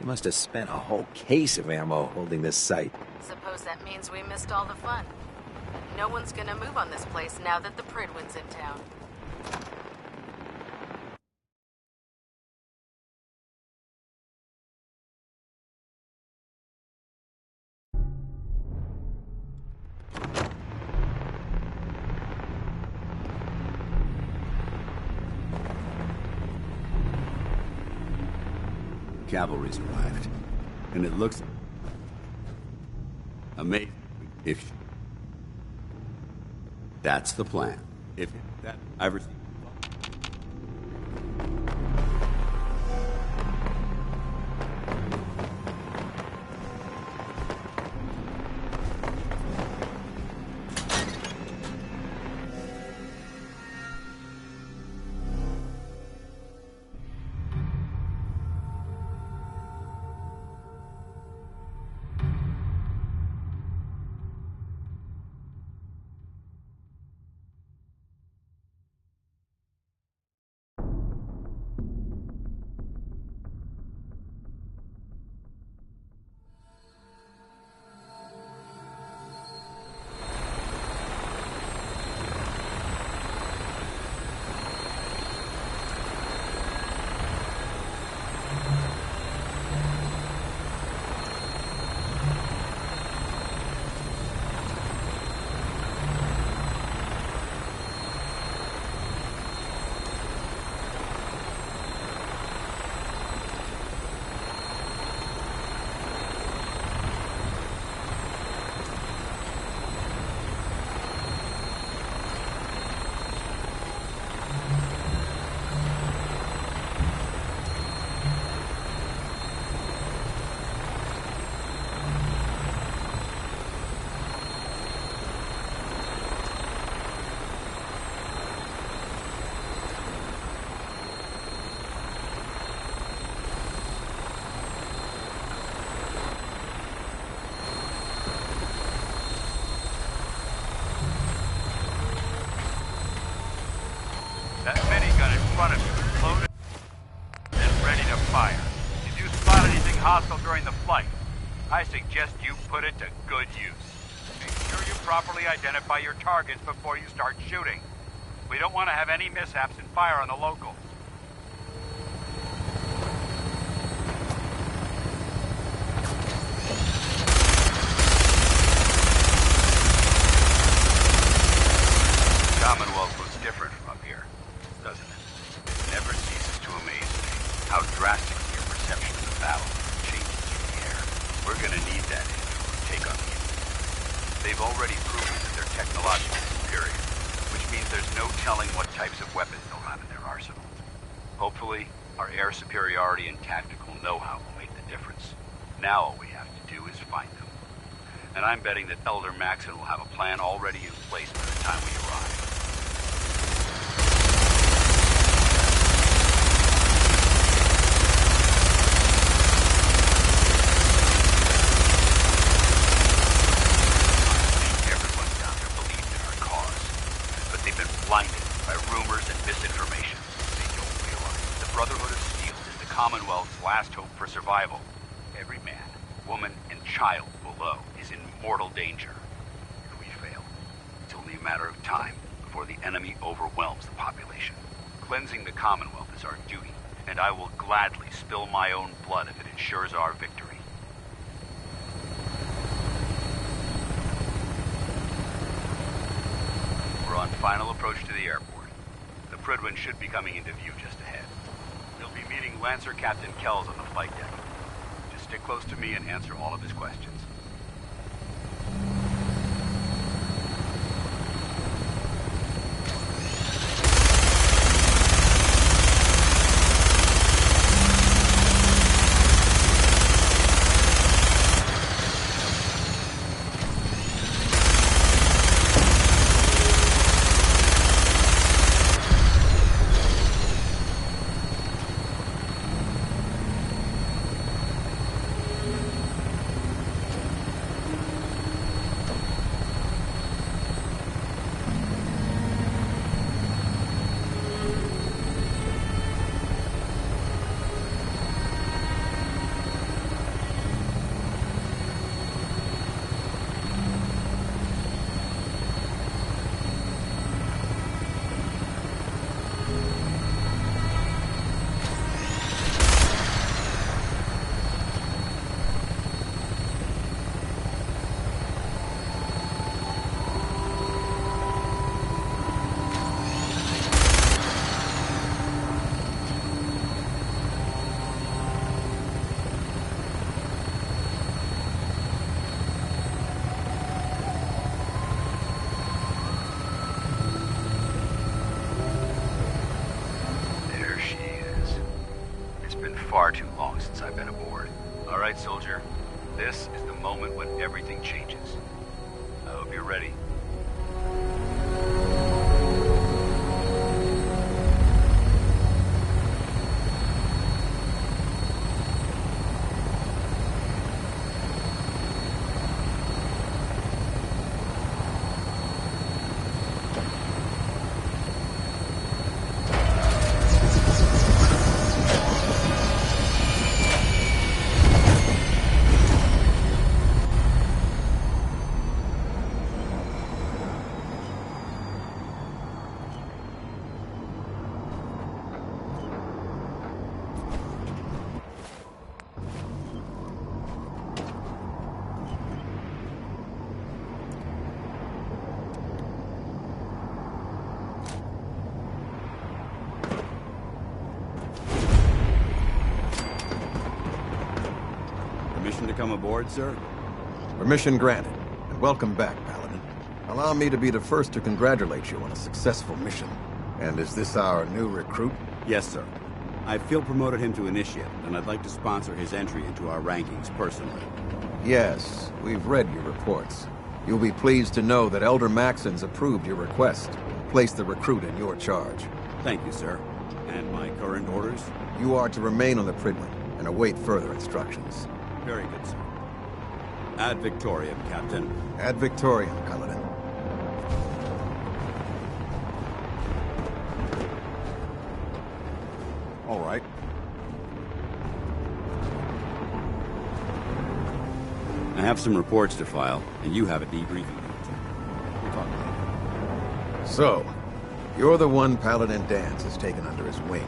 They must have spent a whole case of ammo holding this site. Suppose that means we missed all the fun. No one's gonna move on this place now that the Prydwen's in town. Cavalry's arrived, and it looks amazing. If that's the plan, if that I've received. That minigun in front of you is loaded and ready to fire. If you spot anything hostile during the flight, I suggest you put it to good use. Make sure you properly identify your targets before you start shooting. We don't want to have any mishaps and fire on the locals. Commonwealth looks different from up here, doesn't it? It never ceases to amaze me how drastically your perception of the battle changes through the air. We're gonna need that info to take on the enemy. They've already proven that they're technologically superior, which means there's no telling what types of weapons they'll have in their arsenal. Hopefully, our air superiority and tactical know-how will make the difference. Now all we have to do is find them. And I'm betting that Elder Maxson will have a plan already in place by the time we arrive. Everyone down there believes in our cause, but they've been blinded by rumors and misinformation. They don't realize the Brotherhood of Steel is the Commonwealth's last hope for survival. Every man, woman, and child below is in mortal danger. If we fail, it's only a matter of time before the enemy overwhelms the population. Cleansing the Commonwealth is our duty, and I will gladly spill my own blood if it ensures our victory. We're on final approach to the airport. The Prydwen should be coming into view just ahead. He'll be meeting Lancer Captain Kells on the flight deck. Just stick close to me and answer all of his questions. far too long since I've been aboard. All right, soldier. This is the moment when everything changes. I hope you're ready. Permission to come aboard, sir? Permission granted, and welcome back, Paladin. Allow me to be the first to congratulate you on a successful mission. And is this our new recruit? Yes, sir. I feel promoted him to initiate, and I'd like to sponsor his entry into our rankings personally. Yes, we've read your reports. You'll be pleased to know that Elder Maxon's approved your request. Place the recruit in your charge. Thank you, sir. And my current orders? You are to remain on the Pridman and await further instructions. Very good, sir. Ad Victoriam, Captain. Ad Victoriam, Paladin. All right. I have some reports to file, and you have a debriefing to do. We'll talk later. So, you're the one Paladin Danse has taken under his wing.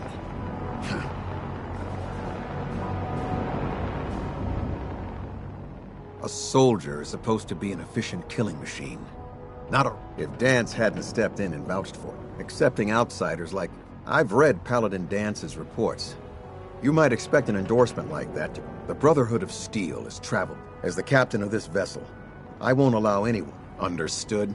A soldier is supposed to be an efficient killing machine. Not a... If Danse hadn't stepped in and vouched for it, accepting outsiders like... I've read Paladin Dance's reports. You might expect an endorsement like that. The Brotherhood of Steel has traveled. As the captain of this vessel, I won't allow anyone. Understood?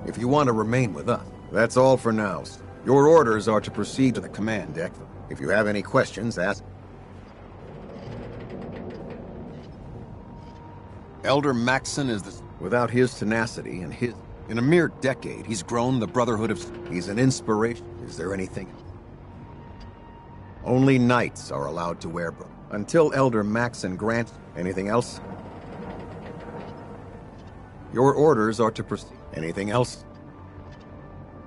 If you want to remain with us, that's all for now. Your orders are to proceed to the command deck. If you have any questions, ask... Elder Maxon is the... Without his tenacity and his... In a mere decade, he's grown the Brotherhood of... He's an inspiration. Is there anything... Only knights are allowed to wear... Until Elder Maxon grants... Anything else? Your orders are to proceed... Anything else?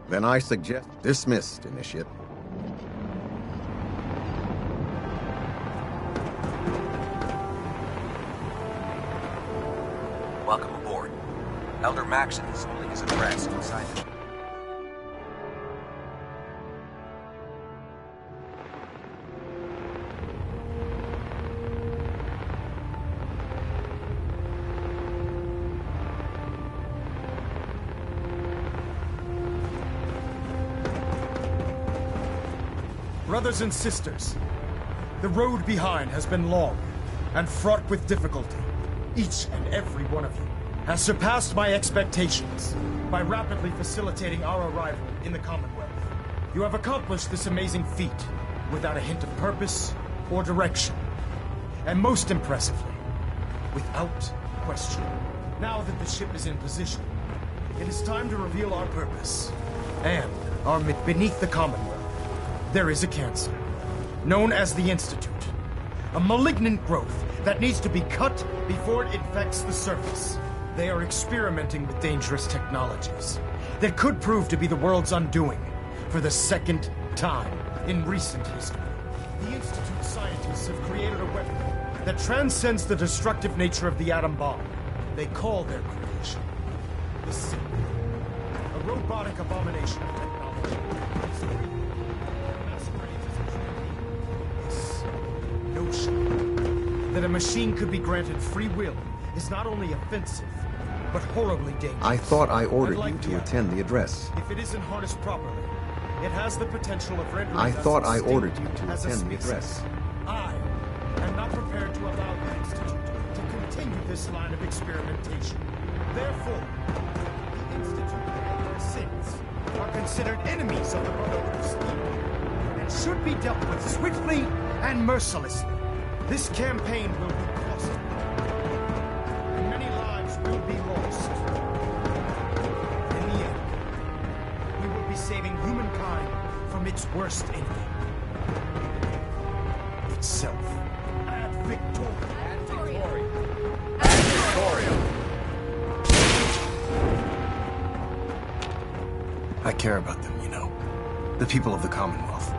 Then I suggest... Dismissed, Initiate. Welcome aboard. Elder Maxon is holding his address inside the... Brothers and sisters, the road behind has been long and fraught with difficulty. Each and every one of you has surpassed my expectations by rapidly facilitating our arrival in the Commonwealth. You have accomplished this amazing feat without a hint of purpose or direction. And most impressively, without question. Now that the ship is in position, it is time to reveal our purpose. And beneath the Commonwealth, there is a cancer, known as the Institute. A malignant growth that needs to be cut before it infects the surface. They are experimenting with dangerous technologies that could prove to be the world's undoing for the second time in recent history. The Institute scientists have created a weapon that transcends the destructive nature of the atom bomb. They call their creation the Symbiote, a robotic abomination of technology. This notion that a machine could be granted free will is not only offensive, but horribly dangerous. I thought I ordered Like you to the attend the address. If it isn't harnessed properly, it has the potential of rendering I us thought I extinct ordered you to as a attend the species. address. I am not prepared to allow the Institute to continue this line of experimentation. Therefore, the Institute and their sins are considered enemies of the Brotherhood of Steel, and and should be dealt with swiftly and mercilessly. This campaign will be costly, and many lives will be lost. In the end, we will be saving humankind from its worst enemy. Itself. Ad Victoriam. I care about them, you know. The people of the Commonwealth.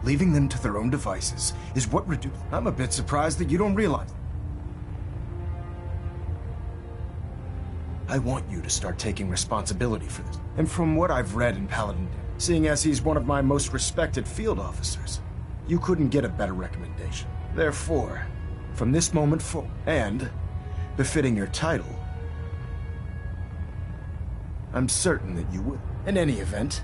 Leaving them to their own devices is what reduces... I'm a bit surprised that you don't realize. I want you to start taking responsibility for this. And from what I've read in Paladin, seeing as he's one of my most respected field officers, you couldn't get a better recommendation. Therefore, from this moment forward, and befitting your title, I'm certain that you will. In any event,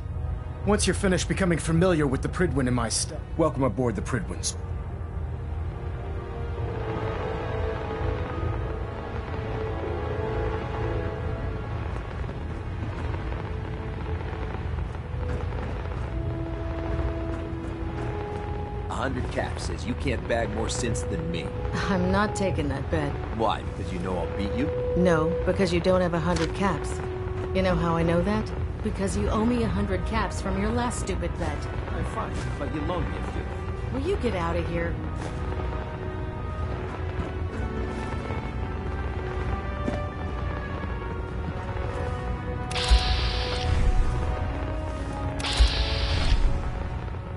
once you're finished becoming familiar with the Prydwen in my stead, welcome aboard the Prydwen Soul. $100 caps says you can't bag more synths than me. I'm not taking that bet. Why? Because you know I'll beat you? No, because you don't have 100 caps. You know how I know that? Because you owe me 100 caps from your last stupid bet. I'm fine, but you loaned me a few. Will you get out of here?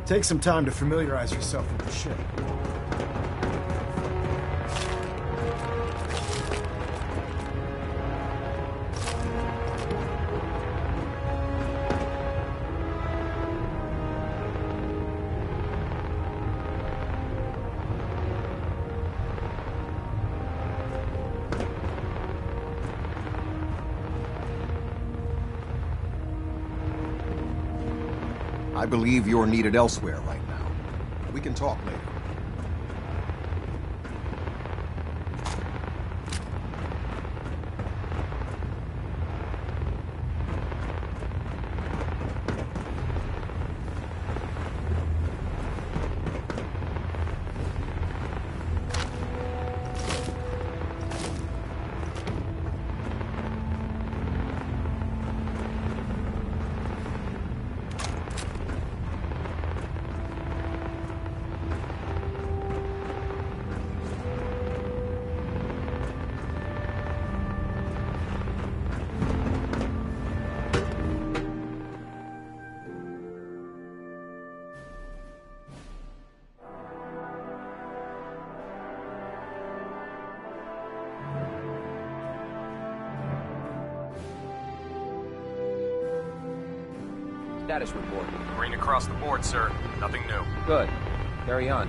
Take some time to familiarize yourself with the ship. I believe you're needed elsewhere right now. We can talk later. Status report. Green across the board, sir. Nothing new. Good. Carry on.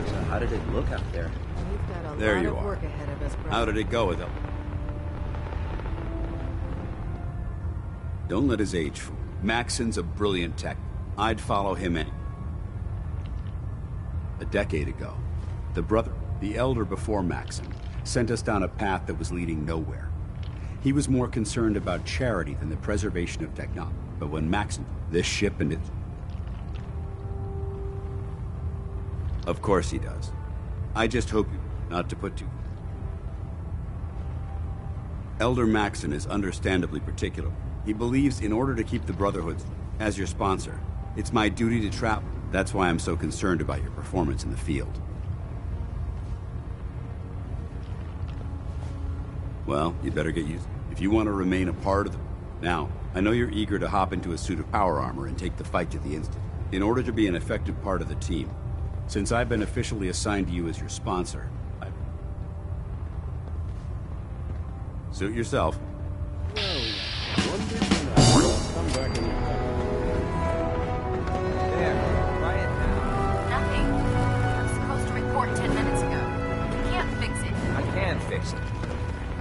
So how did it look out there? We've got a There lot you of are. work ahead of us, brother. How did it go with him? Don't let his age fool. Maxon's a brilliant tech. I'd follow him in. A decade ago, the brother, the elder before Maxon, sent us down a path that was leading nowhere. He was more concerned about charity than the preservation of technology. But when Maxon, this ship and its... Of course he does. I just hope you not to put too... Elder Maxon is understandably particular. He believes in order to keep the Brotherhood as your sponsor, it's my duty to travel. That's why I'm so concerned about your performance in the field. Well, you'd better get used. If you want to remain a part of the... Now, I know you're eager to hop into a suit of power armor and take the fight to the instant. In order to be an effective part of the team, since I've been officially assigned to you as your sponsor, suit yourself. Nothing. I was supposed to report 10 minutes ago. You can't fix it. I can fix it.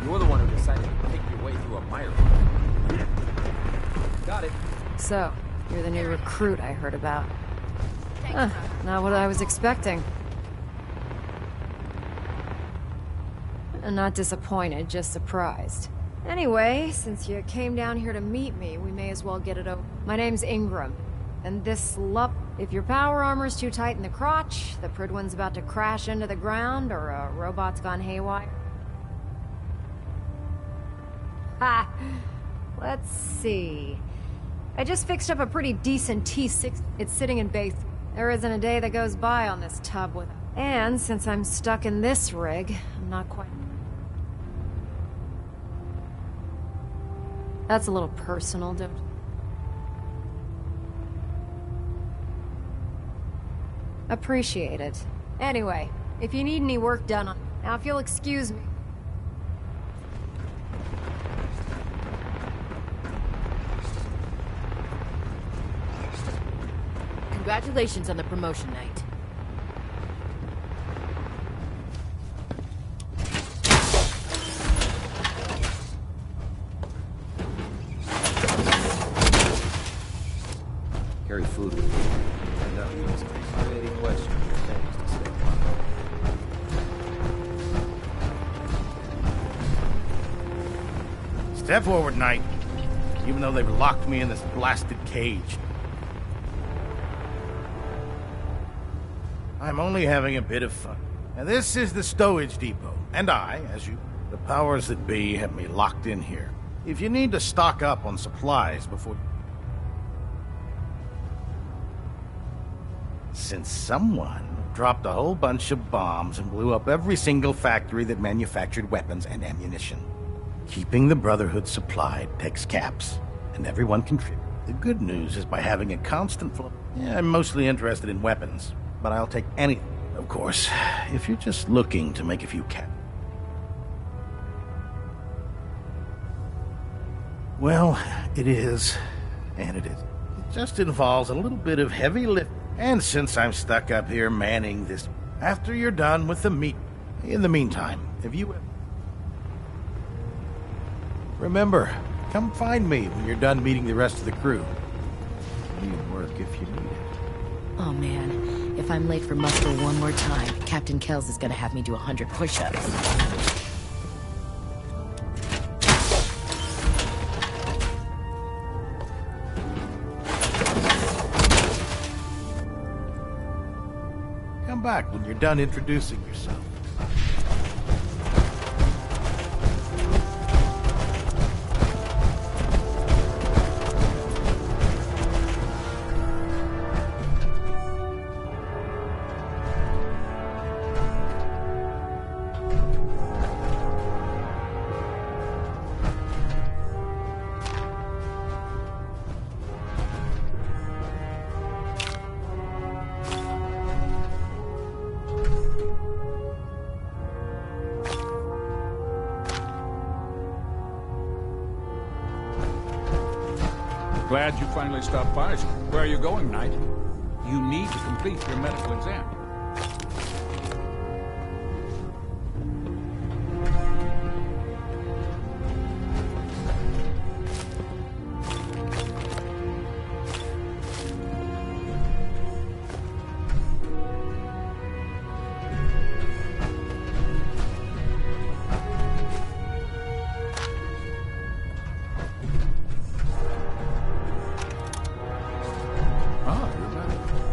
You're the one who decided to pick your way through a mire. Got it. So, You're the new recruit I heard about. Not what I was expecting. Not disappointed, just surprised. Anyway, since you came down here to meet me, we may as well get it over. My name's Ingram, and this if your power armor's too tight in the crotch, the Prydwen's about to crash into the ground, or a robot's gone haywire. Ha! Let's see. I just fixed up a pretty decent T6. It's sitting in base. There isn't a day that goes by on this tub with it. And since I'm stuck in this rig, I'm not quite... That's a little personal, don't you? Appreciate it. Anyway, if you need any work done on... Now, if you'll excuse me... Congratulations on the promotion, Knight. Carry food with you. And if you any questions or things to say. Step forward, Knight. Even though they've locked me in this blasted cage. I'm only having a bit of fun. Now, this is the stowage depot, and the powers that be, have me locked in here. If you need to stock up on supplies before... Since someone dropped a whole bunch of bombs and blew up every single factory that manufactured weapons and ammunition. Keeping the Brotherhood supplied takes caps, and everyone contributes. The good news is by having a constant flow... Yeah, I'm mostly interested in weapons, but I'll take anything. Of course, if you're just looking to make a few caps. Well, it is, and it is. It just involves a little bit of heavy lift. And since I'm stuck up here manning this, after you're done with the meat, in the meantime, if you... Remember, come find me when you're done meeting the rest of the crew. Need work if you need it. Oh man, if I'm late for muster one more time, Captain Kells is gonna have me do 100 push-ups. Come back when you're done introducing yourself. Glad you finally stopped by. Where are you going, Knight? You need to complete your medical exam.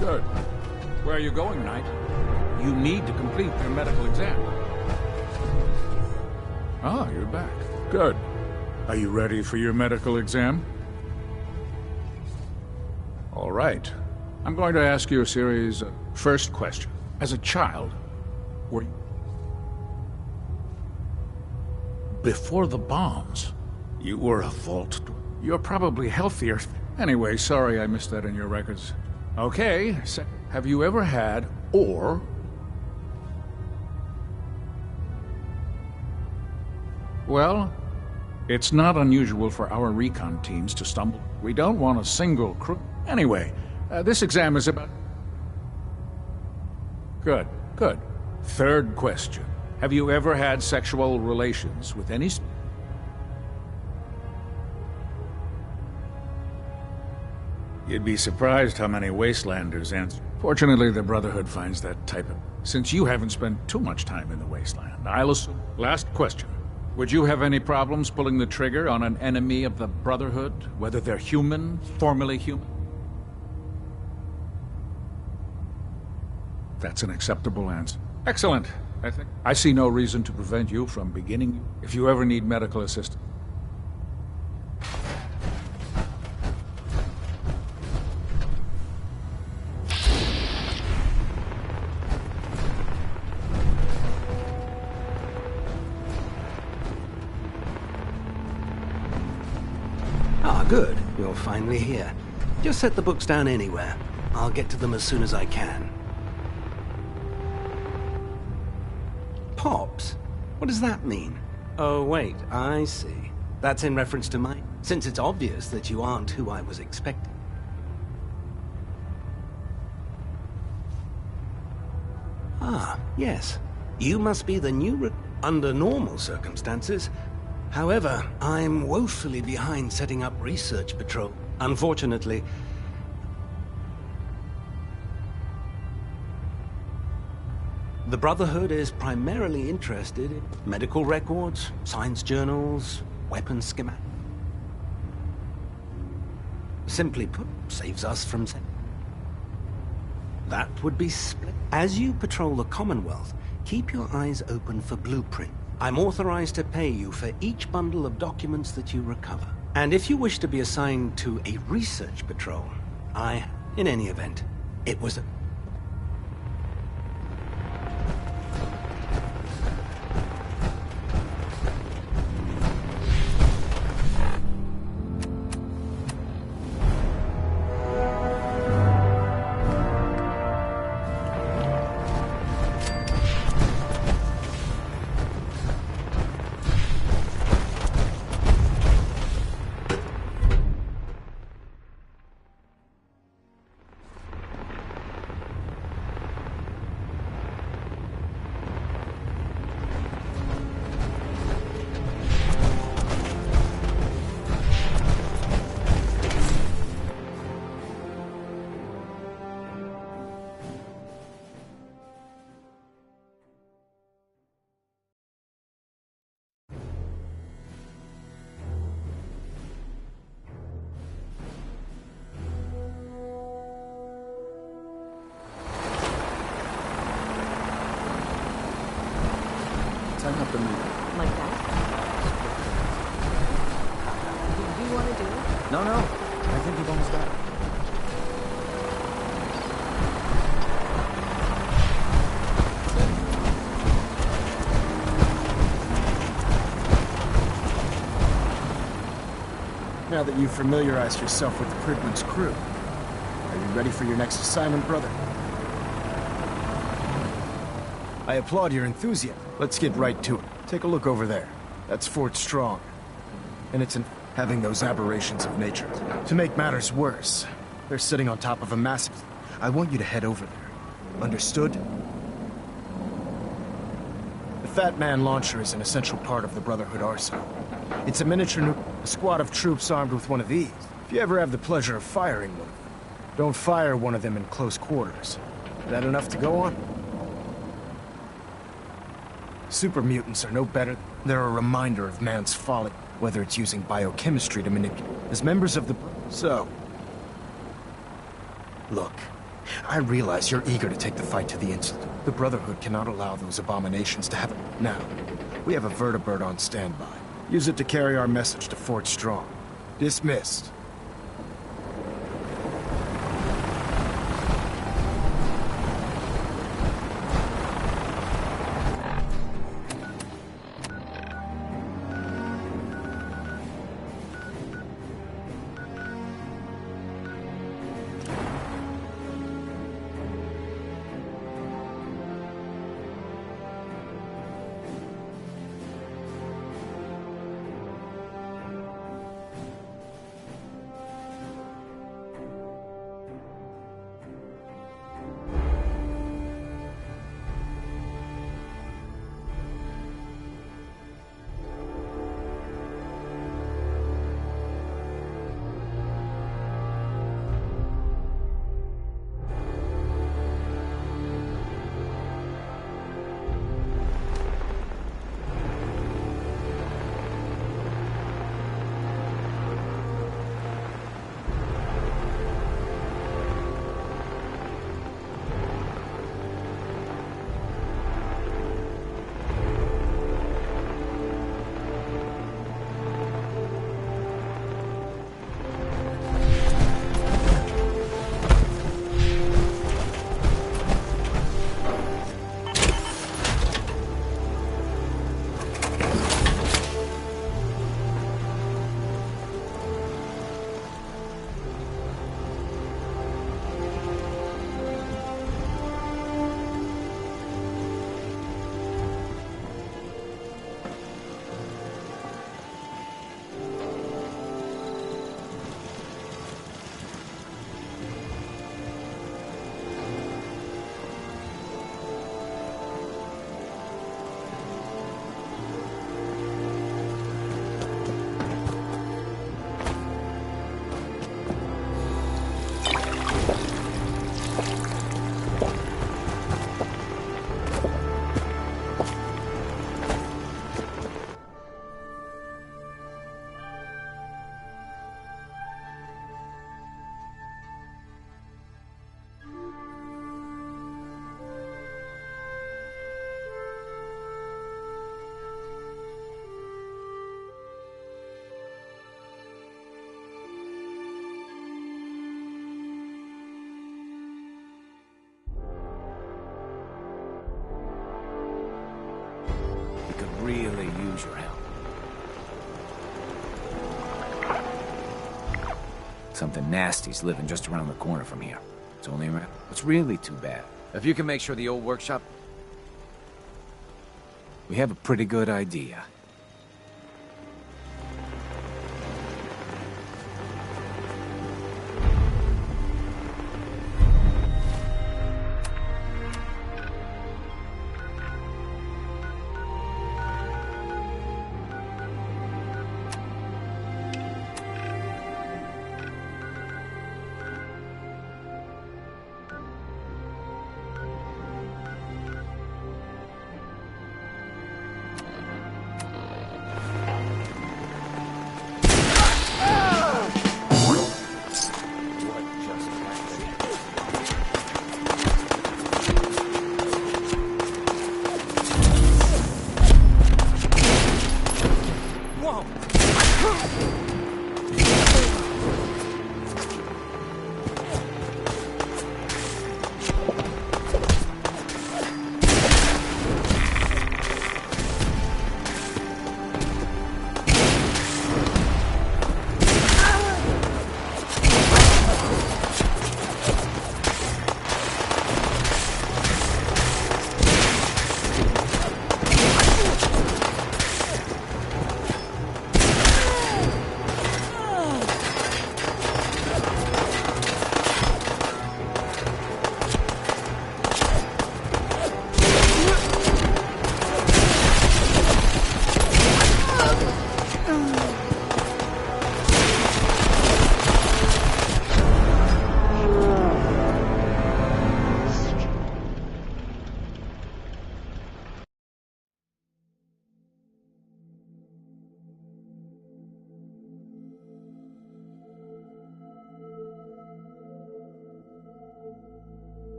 Good. Where are you going, Knight? You need to complete your medical exam. Ah, you're back. Good. Are you ready for your medical exam? All right. I'm going to ask you a series of first questions. As a child, were you... Before the bombs, you were a vault. You're probably healthier. Anyway, sorry I missed that in your records. Okay, so have you ever had, or... Well, it's not unusual for our recon teams to stumble. We don't want a single crew. Anyway, this exam is about... Good, good. Third question. Have you ever had sexual relations with any... You'd be surprised how many Wastelanders answer. Fortunately, the Brotherhood finds that type of... Since you haven't spent too much time in the Wasteland, I'll assume... Last question. Would you have any problems pulling the trigger on an enemy of the Brotherhood, whether they're human, formerly human? That's an acceptable answer. Excellent. I see no reason to prevent you from beginning if you ever need medical assistance. Ah, good. You're finally here. Just set the books down anywhere. I'll get to them as soon as I can. Pops? What does that mean? Oh, wait, I see. That's in reference to mine, since it's obvious that you aren't who I was expecting. Ah, yes. You must be the new under normal circumstances. However, I'm woefully behind setting up Research Patrol. Unfortunately, the Brotherhood is primarily interested in medical records, science journals, weapons schematics. Simply put, saves us from... That would be split. As you patrol the Commonwealth, keep your eyes open for blueprints. I'm authorized to pay you for each bundle of documents that you recover. And if you wish to be assigned to a research patrol, in any event, it was a... Time up the meter. Like that? Do you want to do it? No, I think we've almost got it. Now that you've familiarized yourself with the Pridman's crew, are you ready for your next assignment, brother? I applaud your enthusiasm. Let's get right to it. Take a look over there. That's Fort Strong. And it's in having those aberrations of nature. To make matters worse, they're sitting on top of a massive... I want you to head over there. Understood? The Fat Man launcher is an essential part of the Brotherhood arsenal. It's a miniature a squad of troops armed with one of these. If you ever have the pleasure of firing one of them, don't fire one of them in close quarters. Is that enough to go on? Super mutants are no better. They're a reminder of man's folly, whether it's using biochemistry to manipulate. As members of the... So... Look, I realize you're eager to take the fight to the Institute. The Brotherhood cannot allow those abominations to happen. Now, we have a vertibird on standby. Use it to carry our message to Fort Strong. Dismissed. really use your help. Something nasty's living just around the corner from here. It's only around. What's really too bad. If you can make sure the old workshop... We have a pretty good idea.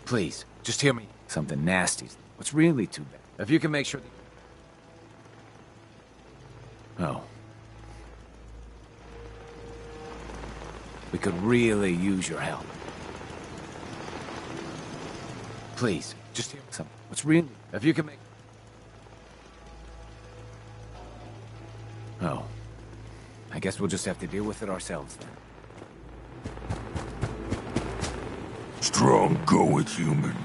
Please, just hear me. Something nasty. What's really too bad. If you can make sure... Oh. We could really use your help. Please, just hear me. Something. What's really... If you can make... Oh. I guess we'll just have to deal with it ourselves then. Strong goeth human.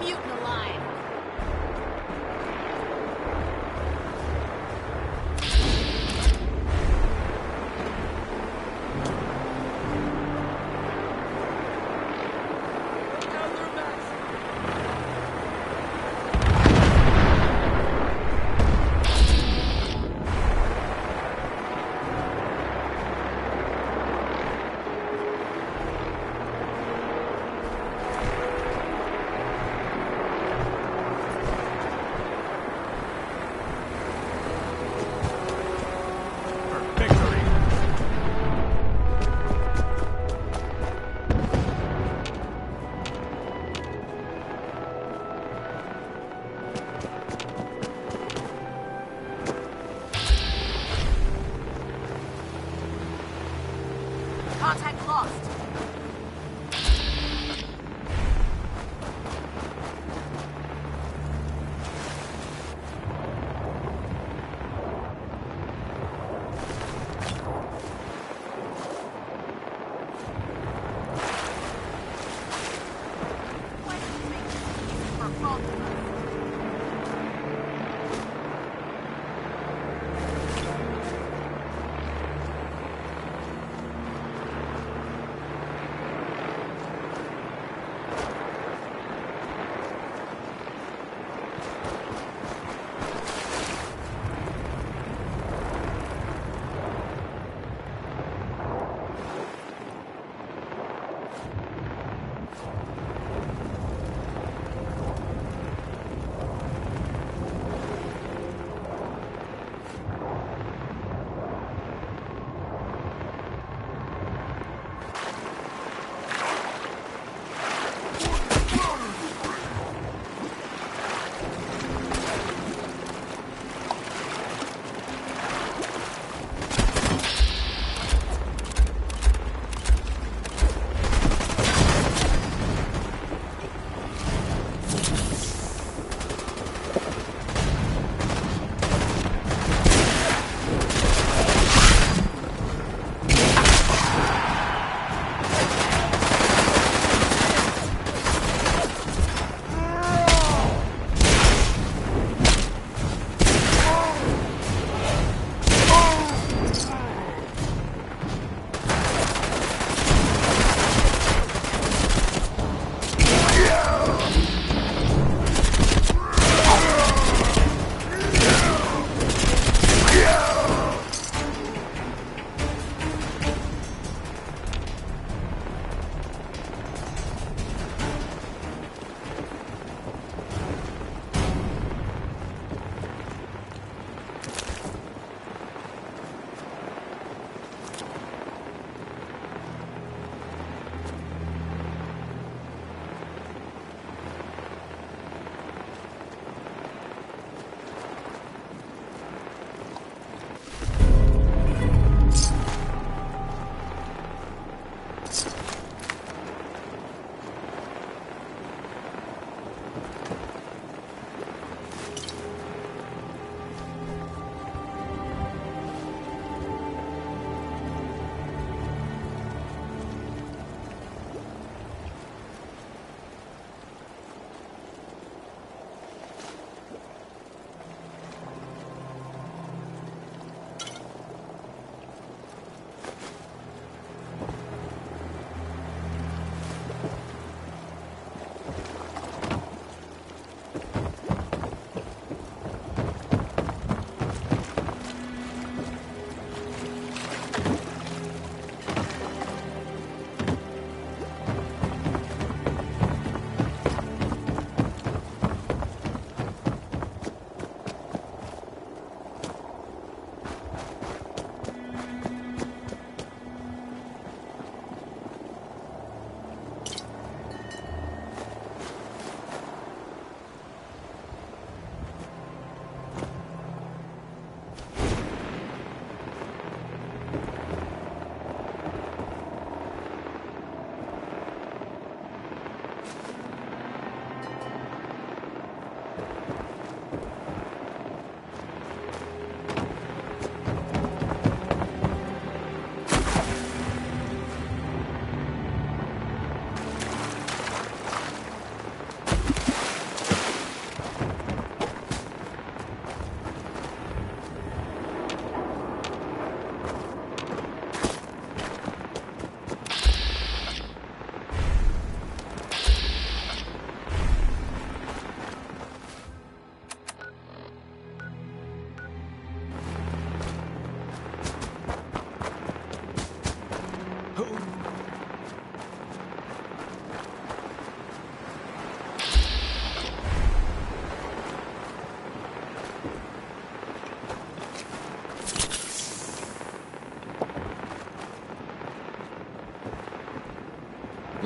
mutant alive. Contact lost.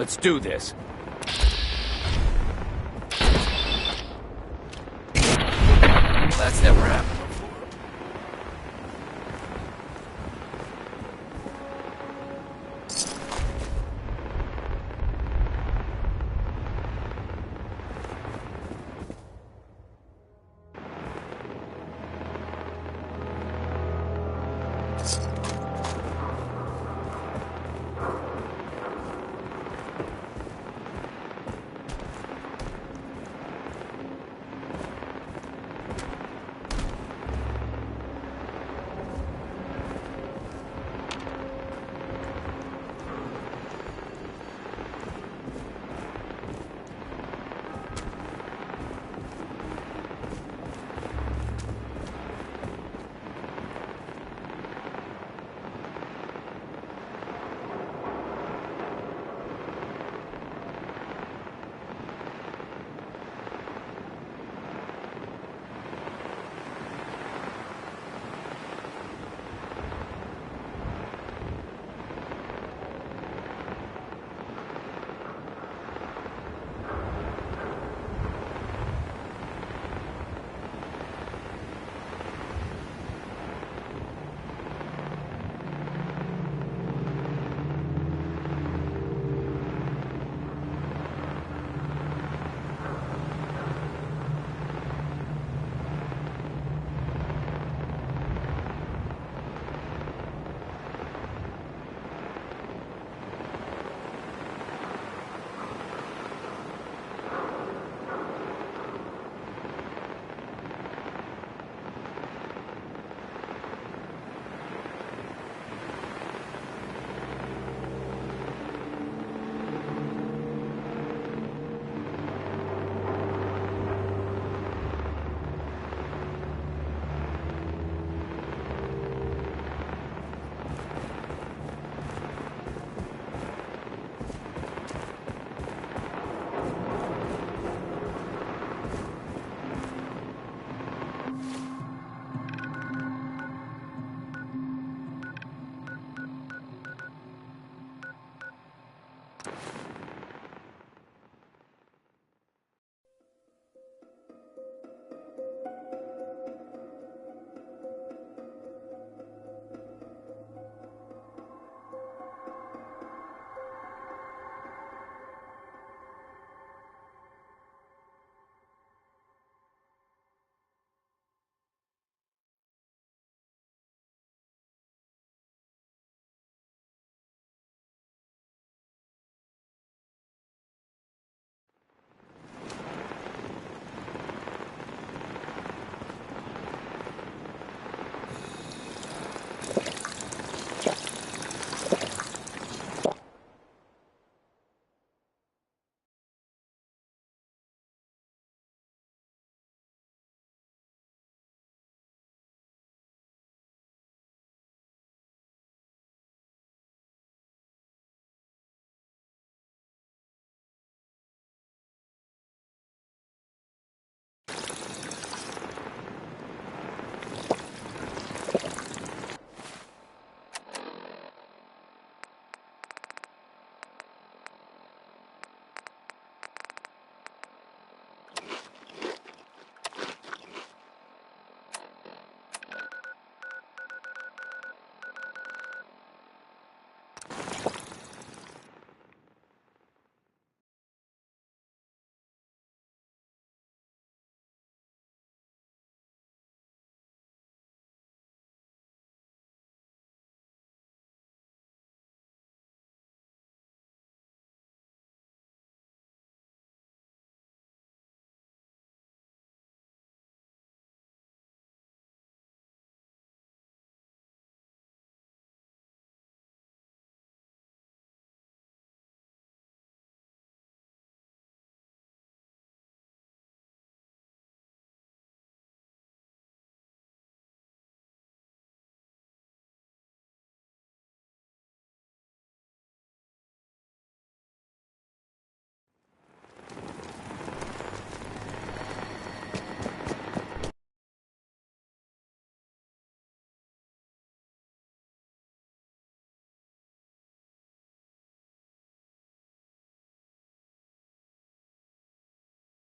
Let's do this.